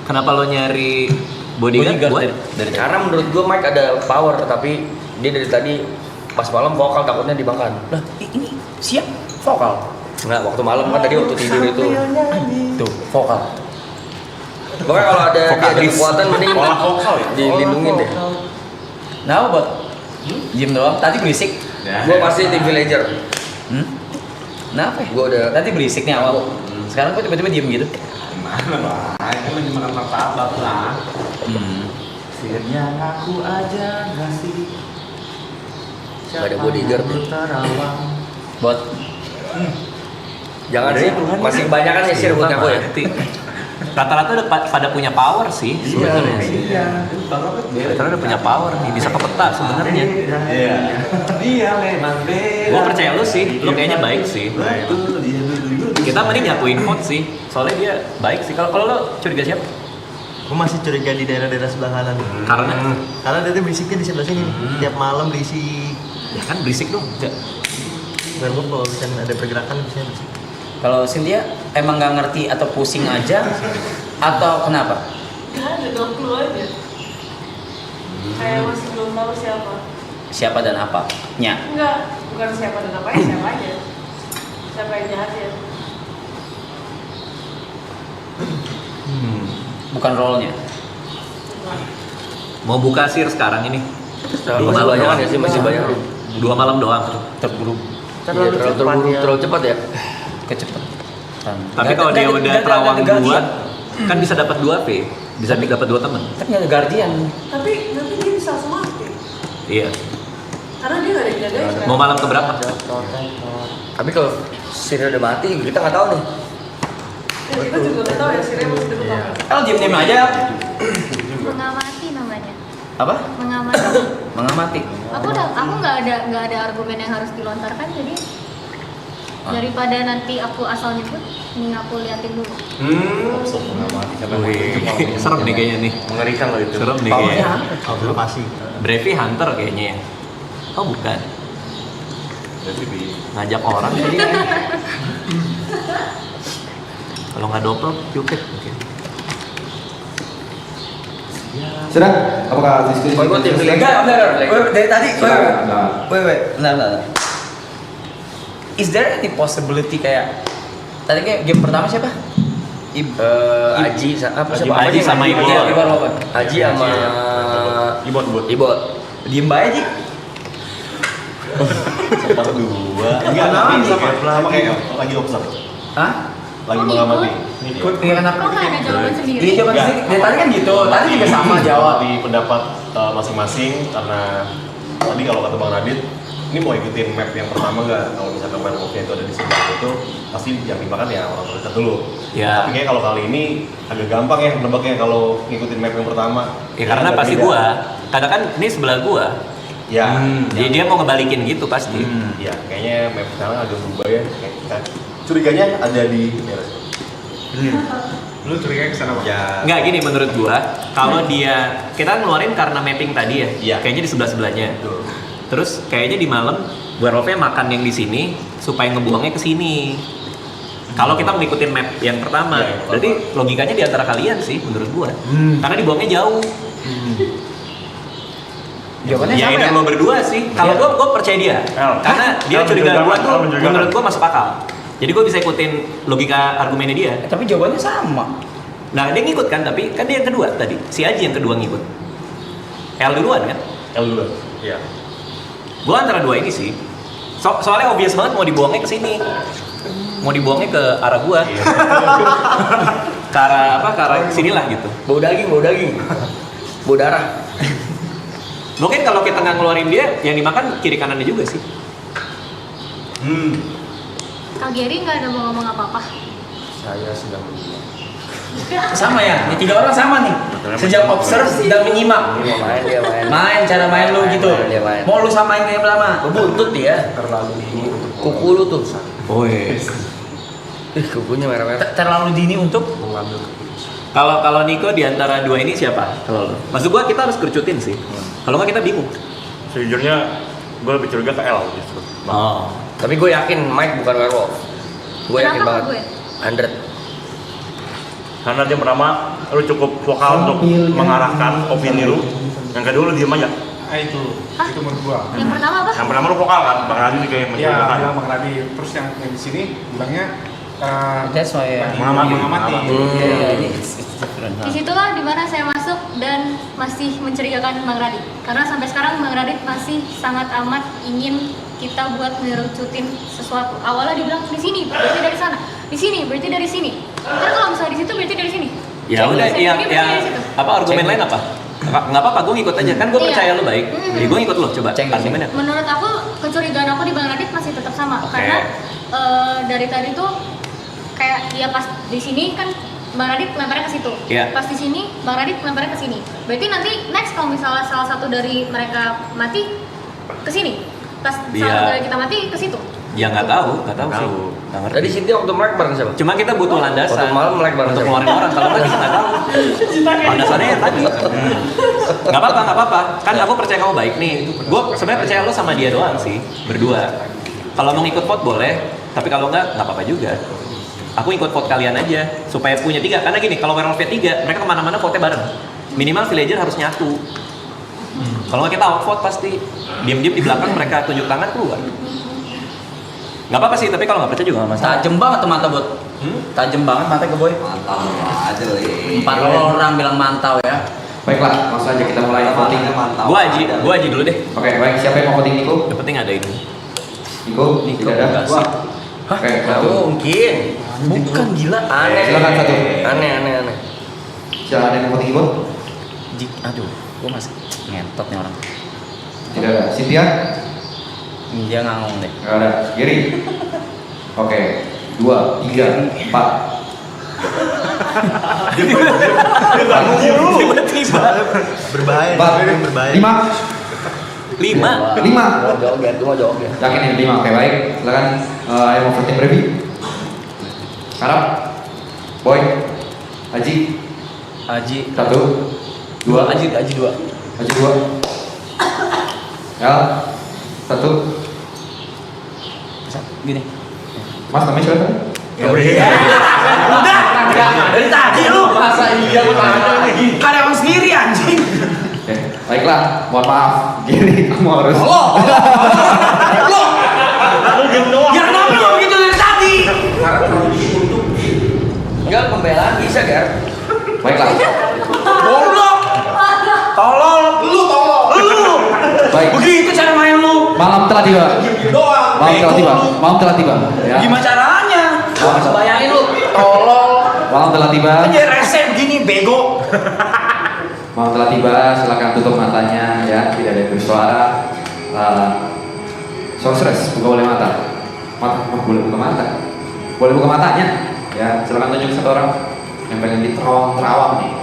Kenapa lo nyari bodyguard buat? Karena menurut gue Mike ada power, tapi dia dari tadi pas malam vokal takutnya dimakan. Lah, ini siap vokal. Nggak, waktu malam kan tadi waktu tidur itu Tuh, vokal. pokoknya kalau ada dia ada Vokalis. kekuatan mending Pola vokal ya? dilindungin deh. Nah, buat diem doang. Tadi berisik. Gue pasti tim villager. Kenapa ya? Gue udah Tadi berisik nih awal. Sekarang kok tiba-tiba diem gitu? Gimana, Pak? Itu lagi makan martabak lah. Sirnya ngaku aja nggak sih? nggak ada bodyguard nih. Buat Jangan sih, masih kebanyakan ya sih buat aku ya. Rata-rata udah pada punya power sih sebenarnya sih. Rata-rata udah punya power nih, bisa ke peta sebenarnya. Iya. Dia memang beda. Gua percaya lu sih, lu kayaknya baik sih. Kita mending nyakuin vote sih, soalnya dia baik sih. Kalau lo curiga siapa? Gue masih curiga di daerah-daerah sebelah kanan. Karena dia tuh berisiknya di sebelah sini. Tiap malam berisik. ya kan berisik dong. Werewolf kalau misalnya ada pergerakan bisa berisik. Kalau Cynthia emang nggak ngerti atau pusing aja atau kenapa? Nggak ada, no clue aja. Kayak masih belum tahu siapa. Siapa dan apa? Nya. Enggak, bukan siapa dan apa ya, siapa aja. Siapa yang jahat ya. Bukan role-nya. Mau buka sir sekarang ini. Masih banyak kan ya sih, masih banyak. 2 malam doang. Terburu. Iya, terlalu cepat ya. Kecepatan. Tapi kalau dia udah terawang 2, kan bisa dapat 2 P. Bisa dapat 2 teman. Tapi nggak ada guardian. Tapi dia bisa langsung mati. Iya. Karena dia nggak ada yang jagain kan. Mau malam keberapa? Tapi kalau Siri udah mati, kita nggak tahu nih. Ya, kita juga nggak tahu ya, Siri masih deket apa. Kalau diem-diem aja. Mengamati namanya. Apa? Mengamati. Mengamati. Aku nggak ada argumen yang harus dilontarkan, jadi daripada nanti aku asal nyebut, mending aku liatin dulu. Serem nih kayaknya nih. Mengerikan loh itu. Serem nih kayaknya. Observasi. Brevi Hunter kayaknya ya. Oh bukan. Ngajak orang jadi. Kalau nggak double, Cupid. Oke. Sudah? Apakah diskusi? Gue tim pilih. Enggak, dari tadi. Silakan. Bentar. Is there any possibility kayak tadi kayak game pertama siapa? Aji Aji sama Ibu. Aji sama Ibot. Diem bae aja. Enggak, tapi sama kayak lagi observe. Hah? Lagi Oh, mengamati. Iya kenapa? Kok nggak ada jawaban sendiri? Iya jawaban sendiri. Dari tadi kan gitu. Tadi juga sama jawab. Di pendapat masing-masing karena tadi kalau kata Bang Radit, ini mau ikutin map yang pertama nggak? Kalau misalkan map oke itu ada di sebelah itu, pasti yang dimakan ya orang terdekat dulu. Ya. Tapi kayak kalau kali ini agak gampang ya nebaknya kalau ngikutin map yang pertama. Ya karena Agak pasti beda. gua. Kadang kan ini sebelah gua. Ya. Jadi dia mau ngebalikin gitu pasti. Ya, kayaknya map sekarang agak berubah ya. Kayak curiganya ada di Lu curiga kesana Bang? Ya. Nggak gini menurut gua, kalau dia kita ngeluarin karena mapping tadi ya, Iya. kayaknya di sebelah-sebelahnya. Betul. Terus kayaknya di malam werewolf-nya makan yang di sini supaya ngebuangnya ke sini. Kalau kita ngikutin map yang pertama, Iya, yang pertama. berarti logikanya di antara kalian sih menurut gua. Karena dibuangnya jauh. Jawabannya Ya sama ini ya? lo berdua sih. Kalau gua percaya dia. Karena dia curiga gua tuh menurut gua masuk akal. Jadi gua bisa ikutin logika argumennya dia. Tapi jawabannya sama. Nah dia ngikut kan, tapi kan dia yang kedua tadi. Si Aji yang kedua ngikut. L duluan kan? L2. Iya. Gua antara dua ini sih. Soalnya obvious banget mau dibuangnya ke sini. Mau dibuangnya ke arah gua. Ke arah apa? Ke arah sinilah gitu. bau daging. Bau darah. Mungkin kalau kita nggak ngeluarin dia, yang dimakan kiri kanannya juga sih. Kak Geri nggak ada mau ngomong apa-apa. Saya sedang Sama ya? Ini 3 orang sama nih. Sejak observe dan menyimak. dia main. Main cara main lu gitu. Dia main. Mau lu samain kayak pertama. Lu buntut ya. Kuku lu tuh. Oh iya. Kukunya merah-merah. Terlalu dini untuk Kalau Niko di antara dua ini siapa? Kalau lo? Maksud gua kita harus kerucutin sih. Kalau nggak kita bingung. Sejujurnya gue lebih curiga ke L justru. Oh. Tapi gue yakin Mike bukan werewolf. Gue yakin Kenapa banget. gue? 100. Karena dia pertama lu cukup vokal untuk mengarahkan opini lu. Yang kedua lu diem aja. Itu Hah? itu menurut gua. Yang pertama apa? Yang pertama lu vokal kan, Bang Radit juga yang Ya, mencurigakan. bilang Bang Radit. Terus yang di sini bilangnya that's why lagi Mengamati. Disitulah dimana saya masuk dan masih mencurigakan Bang Radit. Karena sampai sekarang Bang Radit masih sangat amat ingin kita buat ngerucutin sesuatu. Awalnya dibilang di sini, berarti dari sana. Di sini, berarti dari sini. Ntar kalau misalnya di situ, berarti dari sini. Ya udah, Ini yang berarti dari situ. apa argumen lain apa? Nggak apa-apa, gue ngikut aja. Kan gue Iya. percaya lo baik. Jadi gue ngikut lo. Coba Ceng, argumennya. Menurut aku kecurigaan aku di Bang Radit masih tetap sama. Oke. Karena dari tadi tuh kayak ya pas di sini kan Bang Radit lemparnya ke situ. Iya. Pas di sini Bang Radit lemparnya ke sini. Berarti nanti next kalau misalnya salah satu dari mereka mati ke sini. Pas Iya. salah satu dari kita mati ke situ. Ya nggak tahu sih. Nggak ngerti. Tadi Cynthia waktu melek bareng siapa? Cuma kita butuh landasan. Waktu malam melek bareng untuk siapa? ngeluarin orang. Kalau nggak kita nggak tahu. Landasannya yang tadi. Nggak apa-apa. Kan aku percaya kamu baik nih. Gue sebenarnya percaya lo sama dia doang sih, berdua. Kalau mau ngikut vote boleh, tapi kalau nggak apa-apa juga. Aku ikut vote kalian aja supaya punya 3. Karena gini, kalau werewolf 3, mereka kemana-mana vote bareng. Minimal villager harus nyatu. Kalau nggak kita outvote pasti diam-diam di belakang mereka tunjuk tangan keluar. Nggak apa-apa sih, tapi kalau nggak percaya juga nggak masalah. Tajem banget tuh mata bot. Tajem banget mata ke boy. Mantap aja li. 4 orang bilang mantau ya. Baiklah, langsung aja kita mulai voting. Gua Aji dulu deh. Oke, baik. Siapa yang mau voting Niko? Yang penting ada ini. Niko, tidak ada. enggak sih. Oke, Nggak satu. mungkin. Bukan gila. Aneh. Silakan satu. Aneh. Silakan ada yang mau voting Niko? Aduh, gua masih ngentot nih orang. Tidak ada. Cynthia? Dia ngangong deh. Nggak ada. Giri? Oke. 2, 3, 4. Tiba-tiba. Berbahaya. 4, 5. 5. 5. Joget, itu mau joget. Yakin ini 5. Oke, baik. Silakan yang mau voting Brevi. Harap. Boy. Haji. Aji 1, 2. Aji 2. Haji 2. Ya. 1. gini. Mas namanya siapa? Udah, dari tadi lu. Masa iya lu karyawan sendiri anjing. Oke, baiklah, mohon maaf. Gini, kamu harus. Lo. Ya kenapa lu begitu dari tadi? Karena kalau bikin itu enggak pembelaan bisa kan? Baiklah. Goblok. Tolol. Lu. Baik. Begitu cara main lu. Malam telah tiba. Malam telah tiba. Ya. Gimana caranya? Bayangin lu. Tolol. Malam telah tiba. Aja rese begini bego. Malam telah tiba. Silakan tutup matanya ya. Tidak ada yang bersuara. Sorceress, buka boleh mata. Boleh buka mata. Boleh buka matanya. Ya, silakan tunjuk satu orang yang pengen terawang nih.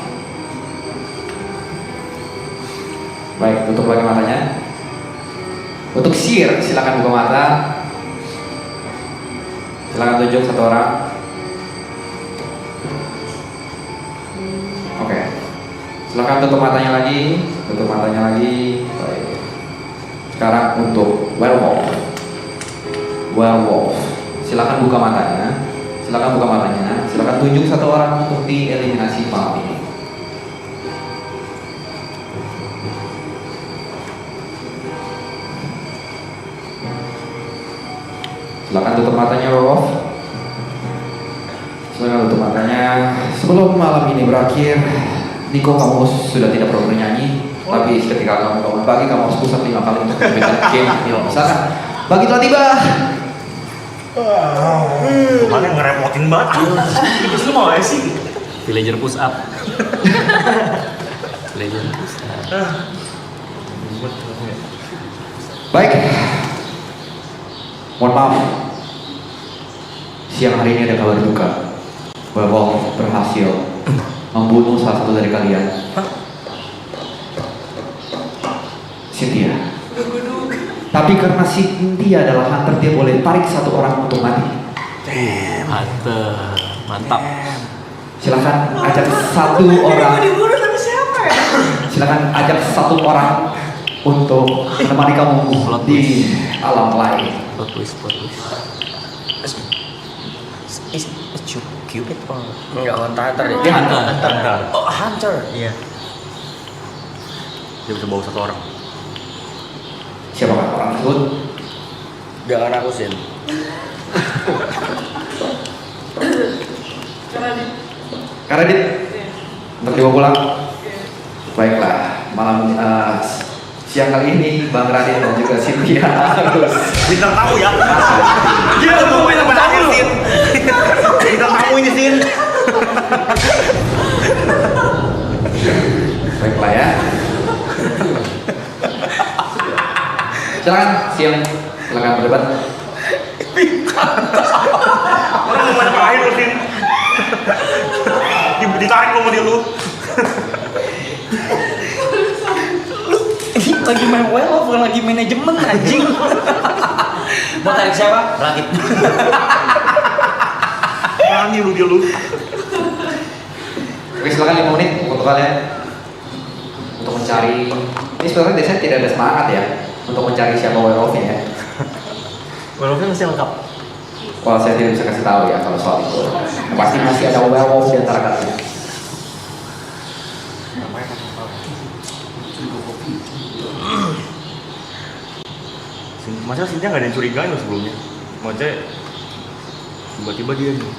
Baik, tutup lagi matanya. Untuk Sir, silakan buka mata. Silakan tunjuk satu orang. Oke. Silakan tutup matanya lagi. Tutup matanya lagi. Baik. Sekarang untuk werewolf. Silakan buka matanya. Silakan buka matanya. Silakan tunjuk satu orang untuk dieliminasi malam ini. Silakan tutup matanya, werewolf. Silakan tutup matanya. Sebelum malam ini berakhir, Niko, kamu sudah tidak perlu bernyanyi. Tapi ketika kamu bangun pagi, kamu harus pusat 5 kali untuk memberikan game. Silakan. Bagi telah tiba. Mana ngerepotin banget. Lu mau gak sih? Villager push up. Villager push up. Baik. Mohon maaf. Siang hari ini ada kabar duka. Werewolf berhasil membunuh salah satu dari kalian. Cynthia. Tapi karena Cynthia adalah hunter, dia boleh tarik satu orang untuk mati. Mantap. Silakan ajak satu orang. Silakan ajak satu orang untuk menemani kamu di alam lain. Plot twist. Is Cupid or Enggak, hunter deh. Dia hunter. Oh, hunter. iya. Dia bisa bawa satu orang. Siapakah orang tersebut? Jangan aku Sin. Karena dit untuk dibawa pulang. Baiklah, malam siang kali ini Bang Radit dan juga Cynthia harus Bintang tamu ya. Gila lu bintang tamu lu. Bintang tamu ini Sin. baiklah ya. Silakan silakan berdebat. Orang mau ngapain lu Sin? Ditarik lu sama dia lu. Lagi main werewolf, bukan lagi manajemen anjing. Mau tarik siapa? Radit. Berani lu dia lu. Oke, silakan 5 menit untuk kalian untuk mencari. Ini sebenarnya desanya tidak ada semangat ya untuk mencari siapa werewolfnya ya. Werewolfnya masih lengkap. Well, saya tidak bisa kasih tahu ya kalau soal itu. Pasti masih ada werewolf di antara kalian. Masa Cynthia nggak ada yang curigain lo sebelumnya? Maksudnya tiba-tiba dia nih.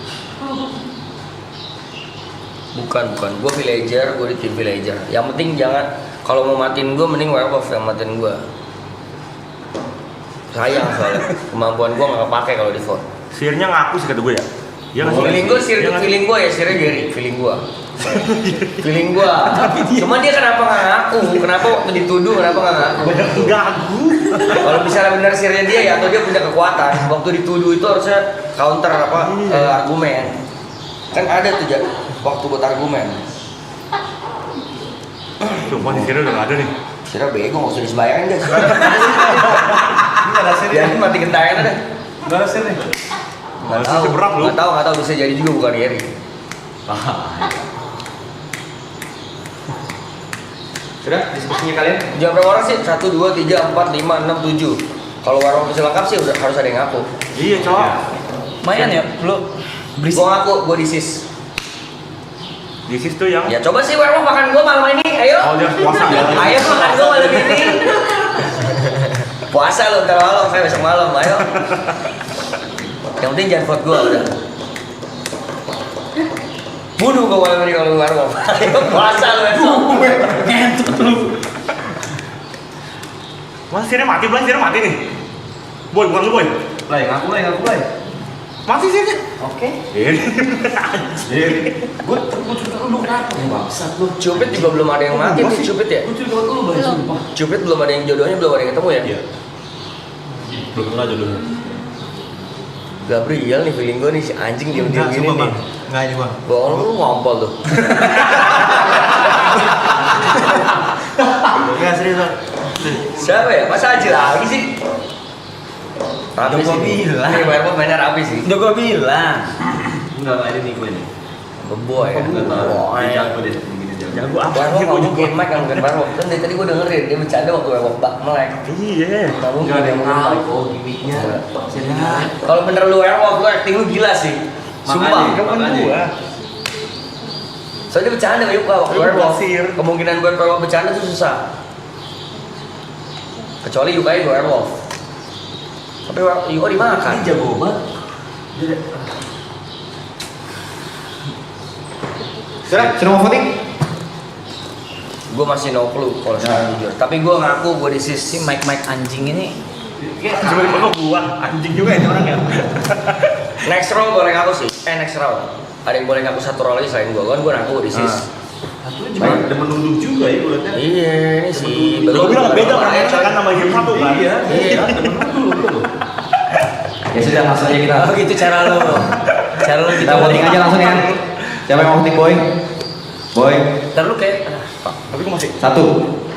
Bukan. Gue villager, gue di tim villager. Yang penting jangan, kalau mau matiin gue mending werewolf yang matiin gue. Sayang soalnya kemampuan gue nggak kepake kalau di vote. Sirnya ngaku sih kata gue ya. Dia nggak sih? Feeling gue ya sirnya Gary, feeling gue. Feeling gue. Cuma dia kenapa nggak ngaku? Kenapa waktu dituduh kenapa nggak ngaku? Banyak gagu. Kalau misalnya benar sirnya dia ya, atau dia punya kekuatan, waktu dituduh itu harusnya counter argumen. Kan ada tuh waktu buat argumen. Cuma di sini udah nggak ada nih. Sirnya bego, nggak usah disebayangin deh. Jangan mati gentayangan deh. Nggak ada sih nih. Nggak tahu bisa jadi juga bukan Gary. Sudah diskusinya kalian? Jawab berapa orang sih? 1, 2, 3, 4, 5, 6, 7. Kalau werewolf bisa lengkap sih udah harus ada yang ngaku. Iya, cowok. Lumayan ya, lu berisik. Gua ngaku, gua disis. Di situ yang Ya coba sih werewolf makan gua malam ini, ayo. oh dia puasa ya. Ayo makan gua malam ini. Puasa lu ntar malam, saya besok malam, ayo. Yang penting jangan vote gua udah. Bunuh gua malam ini kalau lu werewolf. Ayo puasa lu besok. Ngentut lu. Mas sini mati nih. Boy, bukan lu boy. Play, ngaku play. Mati sini. Oke. Ini. Gua lu kenapa? Bangsat lu. Cupid juga belum ada yang mati nih, Cupid ya? Belum. Cupid belum ada yang jodohnya, belum ada yang ketemu ya? Iya. Belum pernah jodohnya. Gabriel nih feeling gue nih si anjing diam-diam gini nih. Enggak ini bang. Bohong lu ngompol tuh. Enggak serius bang. Siapa ya? Masa Aji lagi sih? Rapi Udah gua sih. bilang. Ini werewolf mainnya rapi sih. Udah gua bilang. Enggak ini gue nih. Beboy ya. Dia jago deh gini dia. Jago apa? Werewolf Jago nggak juga. mungkin Mike yang mungkin werewolf. Kan dari tadi gue dengerin dia bercanda waktu werewolf melek. Iya. Nggak mungkin Enggak ada yang mungkin tahu Mike. kok gimmicknya. Kalau bener lu werewolf, lu acting lu gila sih. Sumpah. Kan gua. Soalnya dia bercanda yuk waktu Lu werewolf. basir. Kemungkinan buat werewolf bercanda tuh susah. Kecuali Yukai werewolf. Tapi Yuka dimakan. Ini jago banget. Sudah mau voting? Gue masih no clue kalau sekarang jujur. Tapi gue ngaku gue di Si sisi Mike anjing ini. Cuma di pokok gua anjing juga ini orang ya. next round boleh ngaku sih. Next round. Ada yang boleh ngaku satu round lagi selain gue. Kan gue ngaku di sis. Cuma ada menunduk juga ya gue liatnya. Iya, ini sih. Gua bilang beda orangnya coy. kan nama game satu kan. Iya. Iya. Ada menunduk gitu loh. Ya sudah langsung aja kita. Oh gitu cara lu. Cara lu gitu. Kita voting aja langsung ya. Siapa yang mau voting boy? Boy. Ntar lu kayak Tapi gua masih Satu.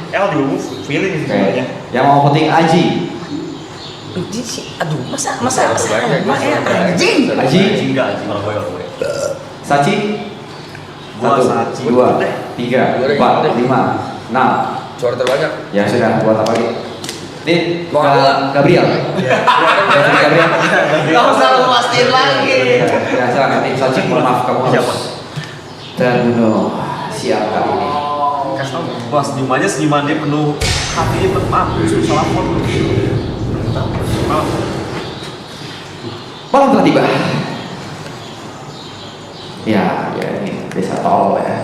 juga gua feeling sih Oke. sebenarnya. Yang mau voting Aji. anjing sih. Aduh, masa Anjing. Aji. Enggak, kalau gue. Sachi. Gua Satu, Sachi. dua, tiga, Gua udah empat, gitu deh. lima, enam. Suara terbanyak. Ya sudah, buat apa lagi? Ini Mau aku nggak? Gabriel. Gabriel. Gak usah lu pastiin lagi. Ya silakan tim Sachi, mohon maaf kamu harus terbunuh siang kali ini. Pas senyumannya senyuman dia penuh hatinya penuh mampus salah pun. Malam telah tiba. Ya, ya ini desa tol ya.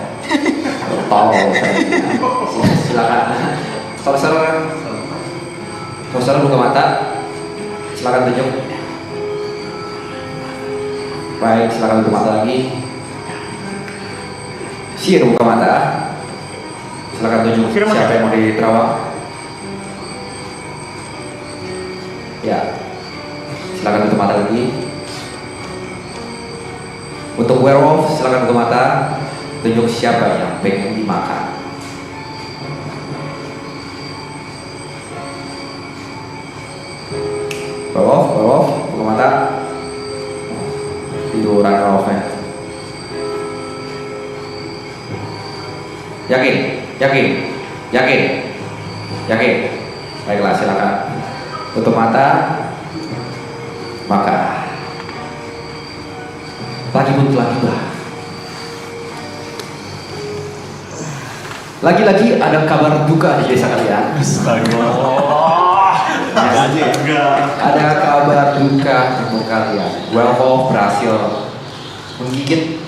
Tol. Silakan. Saudara buka mata. Silakan tunjuk. Baik, silakan buka mata lagi. Sir buka mata. Silakan tunjuk Sir, siapa yang mau diterawang. Ya. Silakan tutup mata lagi. Untuk werewolf, silakan tutup mata. Tunjuk siapa yang pengen dimakan. Werewolf, buka mata. Tiduran werewolfnya. Yakin. Baiklah, silakan tutup mata. Maka pagi pun telah tiba. Lagi-lagi ada kabar duka di desa kalian. Ada kabar duka untuk kalian. Werewolf berhasil menggigit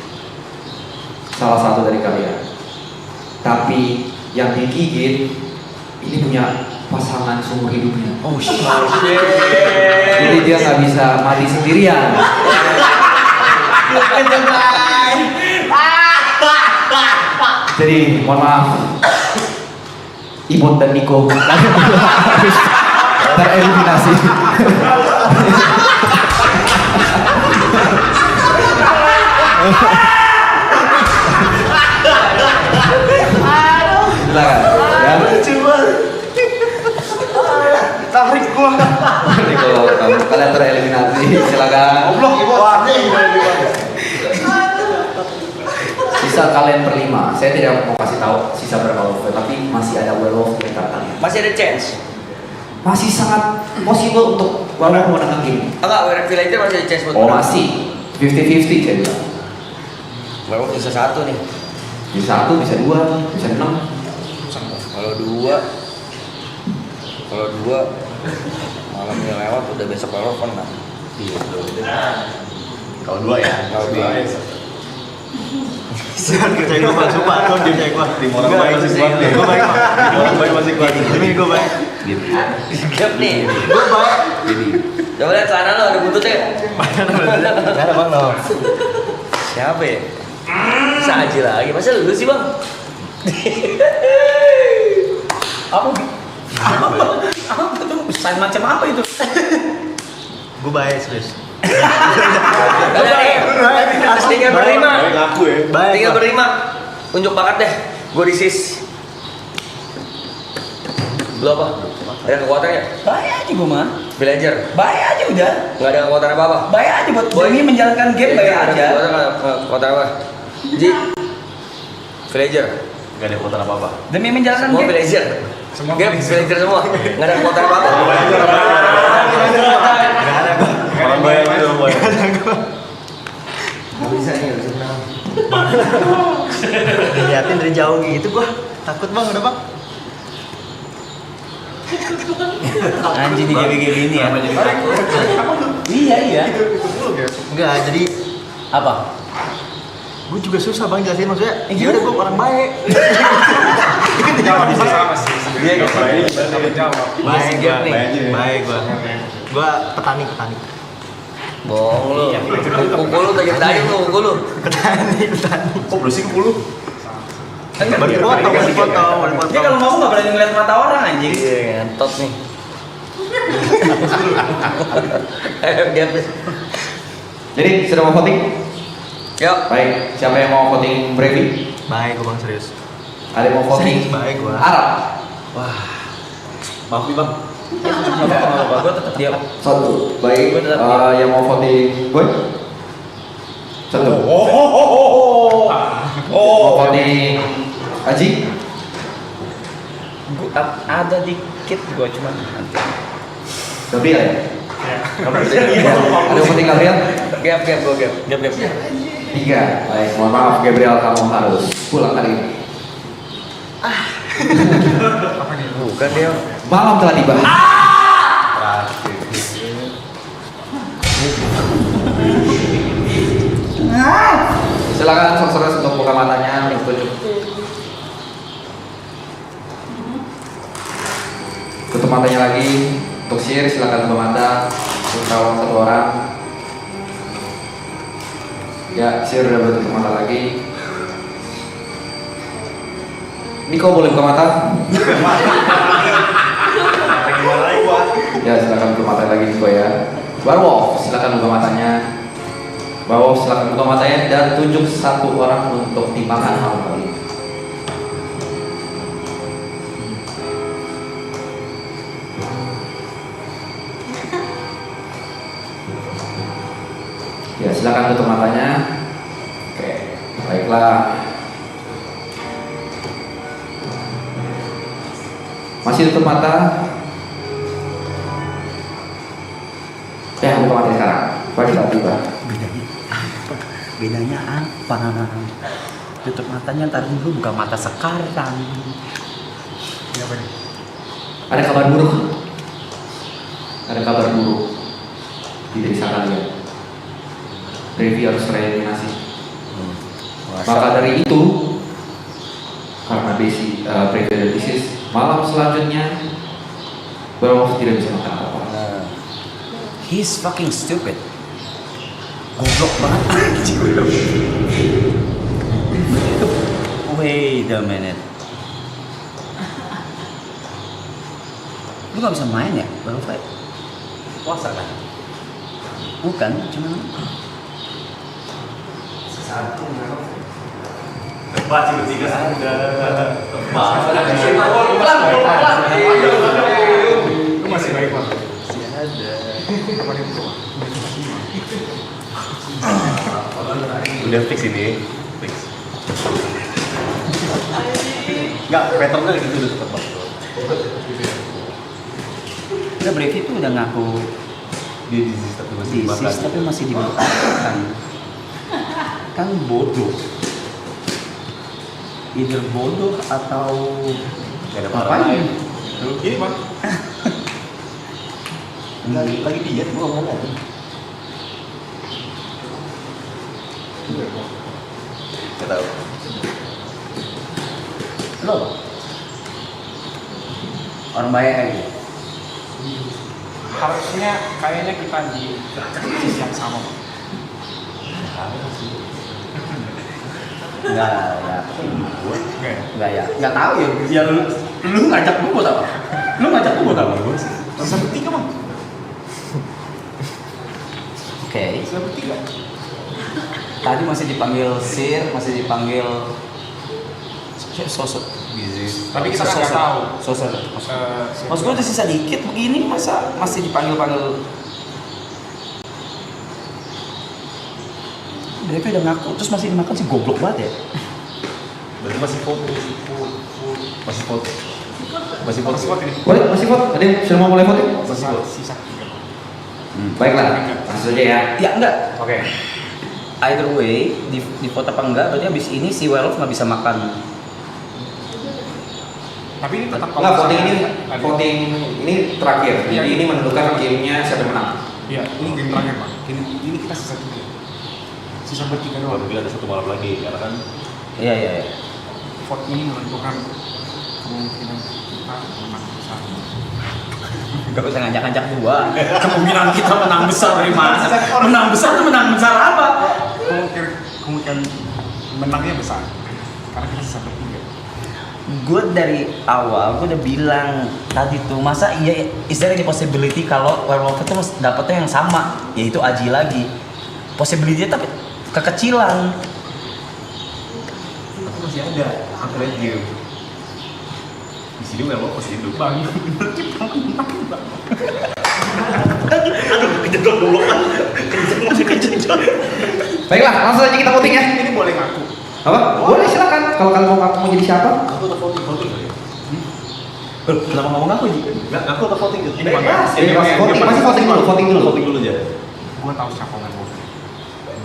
salah satu dari kalian. Tapi yang digigit ini punya pasangan seumur hidupnya. oh shit. Jadi dia nggak bisa mati sendirian. Jadi mohon maaf, Ibon dan Niko harus tereliminasi. Silakan. Ya. Tarik gua. Niko, kalian tereliminasi. Silakan. Sisa kalian berlima. Saya tidak mau kasih tahu sisa berapa werewolf, tapi masih ada werewolf di antara kalian. Masih ada chance. masih sangat possible untuk walaupun menangkan game. Enggak, Villager masih ada chance buat Oh menang. masih 50-50 saya bilang. Berapa bisa 1 nih? Bisa 1, bisa 2, bisa 6. Kalau 2 malamnya lewat udah besok relevan kan? Kalau 2 ya. Kalau 2 Jangan kerjain gue bang, sumpah, lo kerjain gue. Tim orang baik masih kuat nih. Gue baik bang. Tim orang baik masih kuat. Demi gue baik. Gap nih. Gue baik. Coba lihat celana lo ada bututnya. Gak ada bang, no. Siapa ya? Saji lagi, masa lu sih bang? Apa? Apa tuh? Sign macam apa itu? Gue baik, serius. Tinggal berlima. Baik laku ya. Baik. Tinggal Bang. berlima. Unjuk bakat deh. Gue disis. Lu apa? Ada kekuatannya? Bayar aja gue mah. Villager. Bayar aja udah. Nggak ada kekuatan apa-apa. Bayar aja buat Boy. demi menjalankan game bayar Ada aja. kekuatan apa? Ji. Villager. Gak ada kekuatan apa-apa. Demi menjalankan Semua game. villager. Gap, villager semua. Nggak ada kekuatan apa-apa. Orang baik itu boy. Nggak bisa nih, nggak bisa menang. Diliatin dari jauh gitu gue. Takut bang, udah bang. Anjing di game ini ya. Iya. Enggak, jadi Apa? gue juga susah bang jelasin maksudnya. Ya udah gue orang baik. Baik gue, baik gue. Gue petani. Bohong lu. Kuku lu tadi lu, kuku lu. Petani. Kok bersih kuku lu? Baru dipotong. Dia kalau ngomong nggak berani ngeliat mata orang anjing. Iya, ngentot nih. Gap. Jadi sudah mau voting? Yuk. Baik, siapa yang mau voting Brevi? Baik gue bang, serius. Ada yang mau voting Baik gue. Arab? Maaf nih bang. Nggak apa-apa, gue tetap dia. Satu. Baik, Gue tetap yang mau voting gue? Satu. Mau voting Aji? Ada dikit gue cuma nanti. Gabriel ya? Ada yang voting Gabriel? Gap, gue gap. Gap. 3. Baik, mohon maaf Gabriel, kamu harus pulang hari ini. Bukan dia. Malam telah tiba. Silakan sorceress untuk buka matanya untuk tunjuk. Tutup matanya lagi. Untuk Sir silakan buka mata. Untuk kawan satu orang. Ya, Sir udah bertutup mata lagi. Niko boleh buka mata? Ya, silakan buka mata lagi Niko ya. Werewolf, silakan buka matanya. Werewolf, silakan buka matanya dan tunjuk satu orang untuk dimakan malam kali. Ya, silakan tutup matanya. Oke, baiklah. Masih tutup mata? Ya, buka mata sekarang. Baik, kita buka. Bedanya apa? Tutup matanya ntar dulu, buka mata sekarang. Ada kabar buruk. Ada kabar buruk di desa kalian. Brevi harus tereliminasi. Maka dari itu, karena Brevi ada disease, malam selanjutnya Werewolf tidak bisa makan apa-apa. He's fucking stupid. Goblok banget. Wait a minute. Lu gak bisa main ya? Baru fight. Puasa kan? Bukan, cuma Baca bertiga sudah. Lu masih baik bang. Udah fix ini, fix. Enggak, patternnya gitu udah tetap. juga Brevi tuh udah ngaku Dia disease tapi masih dimakan. disease tapi masih dimakan. Kan bodoh. Either bodoh atau Gak ada apa parah lain. ini? Ini Bang. Lagi diet gua ngomong aja. Gak tahu. Lo orang baik aja. Harusnya kayaknya kita di sisi yang sama. Enggak ya. Enggak tahu ya. Ya lu ngajak gua buat apa? Lu ngajak gua buat apa? Sisa bertiga bang. Oke. Sisa bertiga. Tadi masih dipanggil Sir, masih dipanggil sosok. Tapi kita nggak tahu. Sosok. Mas gue udah sisa dikit begini masa masih dipanggil-panggil. Mereka udah ngaku terus masih dimakan sih goblok banget ya. Berarti masih foto. Masih foto. Masih foto ini. Boleh, masih vote? Ada yang sudah mau mulai voting? Masih foto. Sisa tiga. Baiklah, langsung aja ya. Ya enggak. Oke. Either way, di foto apa enggak, berarti abis ini si Werewolf nggak bisa makan. Tapi ini tetap Enggak, voting ini terakhir. Jadi ini menentukan gamenya siapa yang menang. Iya, ini game terakhir bang. Ini kita sisa tiga. Sisa bertiga Kalau doang. mungkin ada satu malam lagi karena kan Iya. Vote ini menentukan kemungkinan kita menang besar. Gak usah ngajak-ngajak gua. Kemungkinan kita menang besar dari mana? Menang besar tuh menang besar apa? Kemungkinan menangnya besar. Karena kita sisa bertiga. Gue dari awal gue udah bilang tadi tuh masa iya is there any possibility kalau werewolf itu dapetnya yang sama yaitu Aji lagi possibility tapi kekecilan. tapi masih ada upgrade game. Di sini memang masih hidup. Bang. Aduh, kejedot dulu kan. Kejedot. Baiklah, langsung aja kita voting ya. Ini boleh ngaku. Apa? Boleh silakan. Kalau kalian mau jadi siapa? Aku udah voting kali. Kenapa ngomong aku Ji? Enggak, aku udah voting gitu. Ini Bang. Ini masih voting dulu aja. Gua tahu siapa yang voting.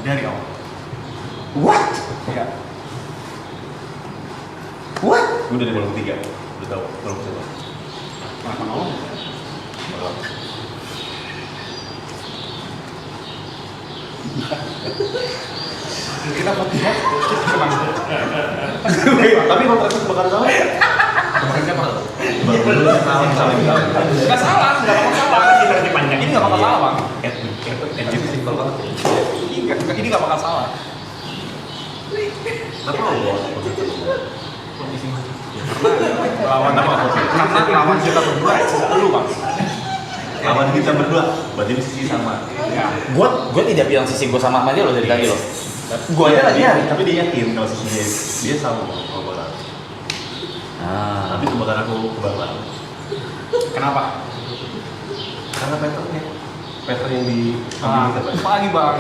Dari awal. What? Iya. What? Gue dari malam 3. Udah tahu malam siapa. Kenapa nolong? Kita voting ya. Kita menang. Tapi kalau ternyata bakal tahu. Kemarin siapa? Enggak salah, nggak bakal salah. Ini nggak bakal salah bang. simpel banget. Ini nggak bakal salah. Kenapa lo? Lawan apa? Karena lawan kita berdua dulu bang. Lawan kita berdua, berarti di sisi sama. Ya. Gue tidak bilang sisi gue sama dia loh dari tadi loh. Gue aja lagi ya. Tapi dia yakin kalau sisi dia sama sama Barat. Tapi tebakan aku ke Barat. Kenapa? Karena pattern yang di Pagi bang.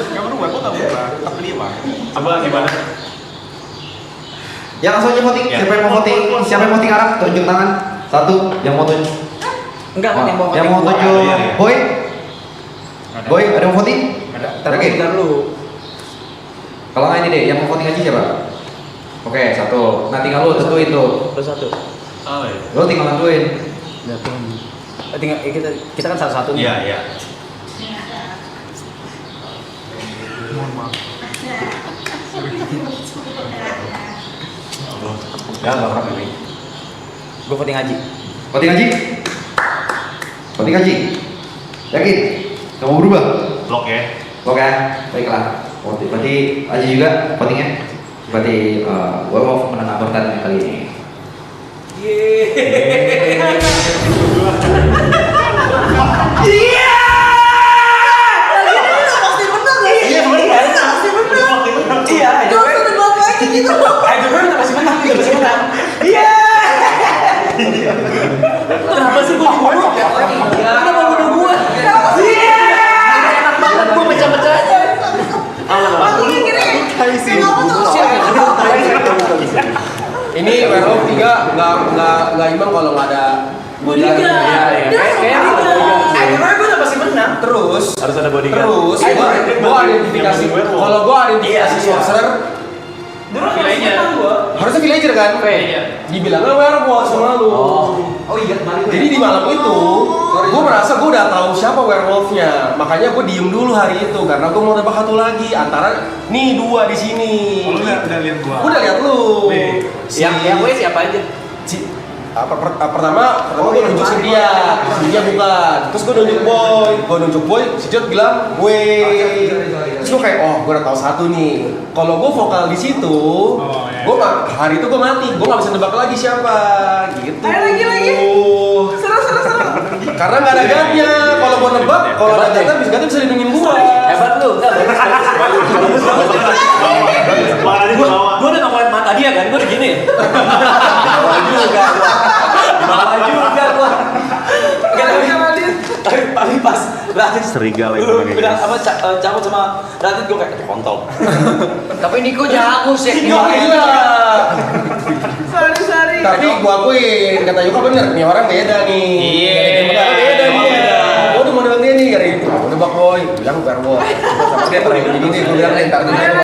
Gak berubah, kok tak berubah. Tetap dia bang. Coba gimana? Ya langsung aja voting. Ya. Siapa yang mau voting? Siapa yang mau voting Arab? Tunjuk tangan. Satu. Yang mau tunjuk. Enggak kan yang mau Yang mau voting tunjuk. gua. Boy. Boy, ada yang mau voting? Ada. Oke. Bentar lu. Kalau nggak ini deh, yang mau voting aja siapa? Oke, satu. Nah tinggal lu tentuin tuh. Plus satu. Oh ya. Lu tinggal tentuin. Tinggal kita kan satu-satu nih. Iya, iya. Mohon maaf. Ya, enggak apa-apa ini. Gue voting Haji. Voting Haji. Voting Haji. Yakin? Kamu berubah? Blok ya. Oke, baiklah. Berarti Haji juga votingnya. Berarti gue mau menang pertandingan kali ini. Iya. Pasti menang ya. Iya, pasti menang. Iya, aja. Aja pasti menang, pasti menang. Iya. Kenapa sih gua dibunuh? Kenapa bunuh gua? Iya. Enak banget gua pecah-pecahnya. Kayak sih. Ini werewolf 3 nggak imbang kalau nggak ada Bodyguard. Karena gue udah pasti menang. Terus Harus ada bodyguard. Terus gua identifikasi, kalau gua identifikasi sorcerer Dulu villager. harusnya villager kan? Dibilangnya werewolf sama lu. Oh iya, balik. Jadi di malam itu, gue merasa gue udah tahu siapa werewolfnya. Makanya gue diem dulu hari itu karena gue mau nebak satu lagi antara nih 2 di sini. Udah lihat gua. Udah lihat lu. Yang gue siapa aja? Pertama gue nunjuk si dia bukan. Terus gue nunjuk boy, si Jod bilang gue. Terus gue kayak, oh gue udah tahu satu nih. Kalau gue vokal di situ, gue hari itu gue mati, gue nggak bisa nebak lagi siapa, gitu. Lagi. Seru. Karena nggak ada gatnya. Kalau gue nebak, kalau ada gatnya bisa lindungin gue. Hebat lu, enggak bagus. Gue udah ngomongin mata dia kan, gue udah gini. Bawa juga gua. Tapi pas Radit Serigala itu lu namanya, bilang guys. apa cabut sama Radit gue kayak kontol. Tapi Niko jago sih. Gila. Sorry. Tapi gua akuin, kata Yuka bener, nih orang beda nih. Iya. Beda dia. Gua udah mau nebak dia nih, dari itu. Nebak boy, bilang werewolf. Sama dia gini, gua bilang ntar